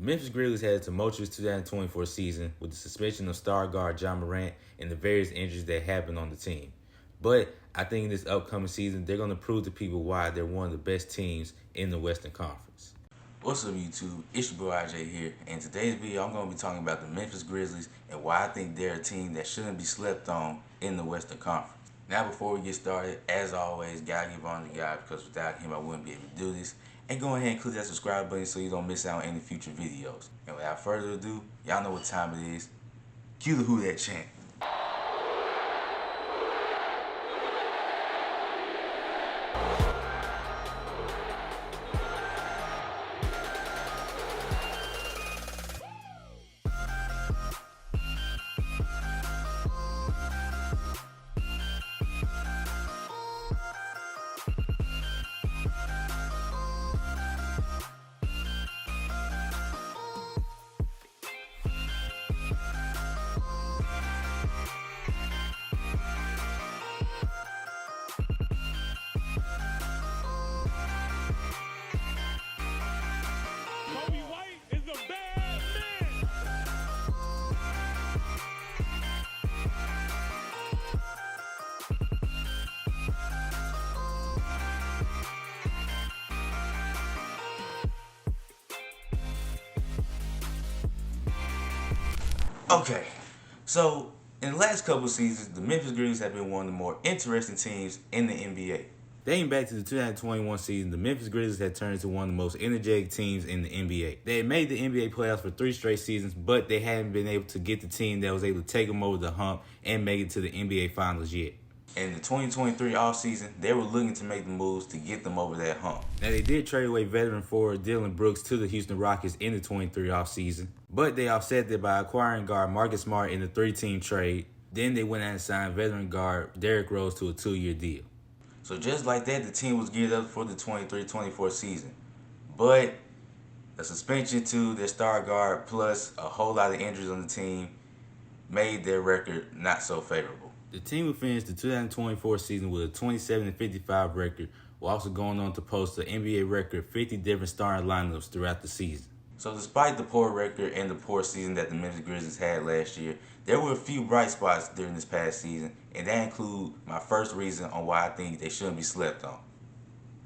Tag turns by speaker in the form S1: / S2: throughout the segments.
S1: Memphis Grizzlies had a tumultuous 2024 season with the suspension of star guard Ja Morant and the various injuries that happened on the team. But I think in this upcoming season, they're going to prove to people why they're one of the best teams in the Western Conference.
S2: What's up, YouTube? It's your boy IJ here. In today's video, I'm going to be talking about the Memphis Grizzlies and why I think they're a team that shouldn't be slept on in the Western Conference. Now, before we get started, as always, gotta give on the guy because without him, I wouldn't be able to do this. And go ahead and click that subscribe button so you don't miss out on any future videos. And without further ado, y'all know what time it is. Cue the Who That chant. Okay, so in the last couple of seasons, the Memphis Grizzlies have been one of the more interesting teams in the NBA.
S1: Dating back to the 2021 season, the Memphis Grizzlies had turned into one of the most energetic teams in the NBA. They had made the NBA playoffs for 3 straight seasons, but they hadn't been able to get the team that was able to take them over the hump and make it to the NBA Finals yet.
S2: In the 2023 offseason, they were looking to make the moves to get them over that hump.
S1: Now, they did trade away veteran forward Dillon Brooks to the Houston Rockets in the 23 offseason, but they offset that by acquiring guard Marcus Smart in the 3-team trade. Then they went out and signed veteran guard Derrick Rose to a 2-year deal.
S2: So just like that, the team was geared up for the 23-24 season. But a suspension to their star guard plus a whole lot of injuries on the team made their record not so favorable.
S1: The team would finish the 2024 season with a 27-55 record, while also going on to post an NBA record 50 different starting lineups throughout the season.
S2: So despite the poor record and the poor season that the Memphis Grizzlies had last year, there were a few bright spots during this past season, and that include my first reason on why I think they shouldn't be slept on.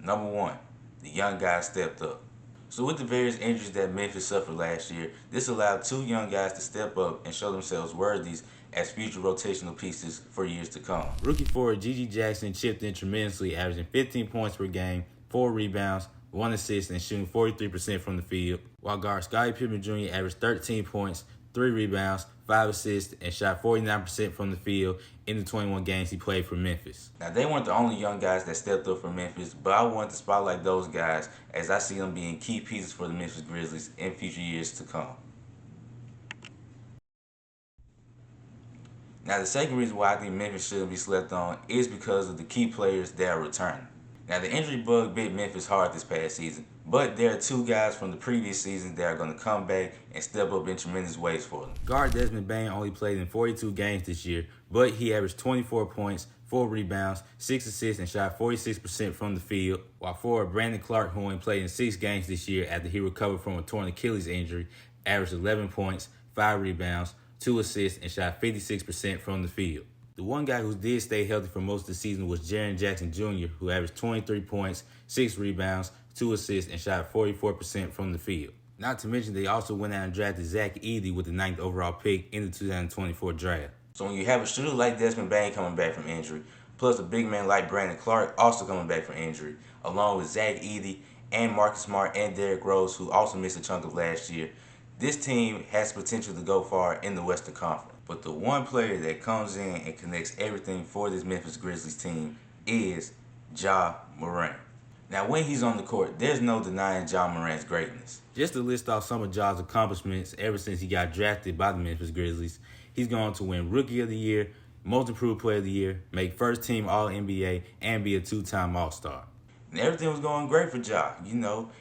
S2: Number 1, the young guys stepped up. So with the various injuries that Memphis suffered last year, this allowed 2 young guys to step up and show themselves worthy as future rotational pieces for years to come.
S1: Rookie forward Gigi Jackson chipped in tremendously, averaging 15 points per game, 4 rebounds, 1 assist, and shooting 43% from the field, while guard Scottie Pippen Jr. averaged 13 points, 3 rebounds, 5 assists, and shot 49% from the field in the 21 games he played for Memphis.
S2: Now, they weren't the only young guys that stepped up for Memphis, but I wanted to spotlight those guys as I see them being key pieces for the Memphis Grizzlies in future years to come. Now, the second reason why I think Memphis shouldn't be slept on is because of the key players that are returning. Now, the injury bug bit Memphis hard this past season, but there are 2 guys from the previous season that are going to come back and step up in tremendous ways for them.
S1: Guard Desmond Bane only played in 42 games this year, but he averaged 24 points, 4 rebounds, 6 assists, and shot 46% from the field, while forward Brandon Clark, who only played in 6 games this year after he recovered from a torn Achilles injury, averaged 11 points, 5 rebounds, 2 assists, and shot 56% from the field. The one guy who did stay healthy for most of the season was Jaren Jackson Jr., who averaged 23 points, 6 rebounds, 2 assists, and shot 44% from the field. Not to mention, they also went out and drafted Zach Edey with the 9th overall pick in the 2024 draft.
S2: So when you have a shooter like Desmond Bane coming back from injury, plus a big man like Brandon Clark also coming back from injury, along with Zach Edey and Marcus Smart and Derrick Rose, who also missed a chunk of last year, this team has potential to go far in the Western Conference. But the one player that comes in and connects everything for this Memphis Grizzlies team is Ja Morant. Now, when he's on the court, there's no denying Ja Morant's greatness.
S1: Just to list off some of Ja's accomplishments ever since he got drafted by the Memphis Grizzlies, he's going to win Rookie of the Year, Most Improved Player of the Year, make first-team All-NBA, and be a 2-time All-Star.
S2: And everything was going great for Ja,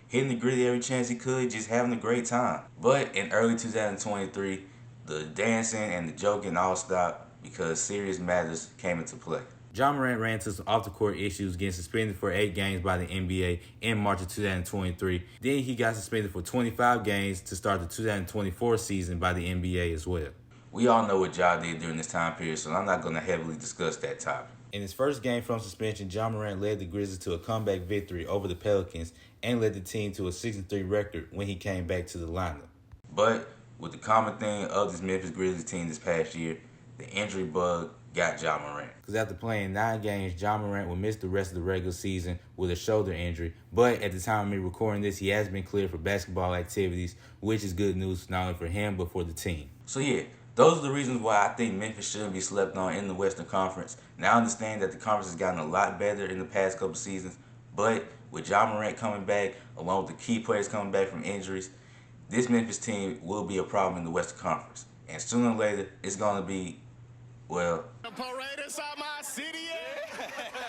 S2: hitting the gritty every chance he could, just having a great time. But in early 2023, the dancing and the joking all stopped because serious matters came into play.
S1: Ja Morant ran into some off-the-court issues, getting suspended for 8 games by the NBA in March of 2023. Then he got suspended for 25 games to start the 2024 season by the NBA as well.
S2: We all know what Ja did during this time period, so I'm not going to heavily discuss that topic.
S1: In his first game from suspension, Ja Morant led the Grizzlies to a comeback victory over the Pelicans and led the team to a 6-3 record when he came back to the lineup.
S2: But with the common thing of this Memphis Grizzlies team this past year, the injury bug got Ja Morant.
S1: Because after playing 9 games, Ja Morant will miss the rest of the regular season with a shoulder injury. But at the time of me recording this, he has been cleared for basketball activities, which is good news not only for him but for the team.
S2: So yeah, those are the reasons why I think Memphis shouldn't be slept on in the Western Conference. Now I understand that the conference has gotten a lot better in the past couple seasons, but with Ja Morant coming back, along with the key players coming back from injuries, this Memphis team will be a problem in the Western Conference. And sooner or later, it's going to be, well...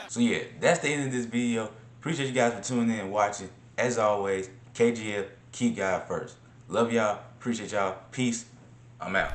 S2: So yeah, that's the end of this video. Appreciate you guys for tuning in and watching. As always, KGF, keep God first. Love y'all. Appreciate y'all. Peace. I'm out.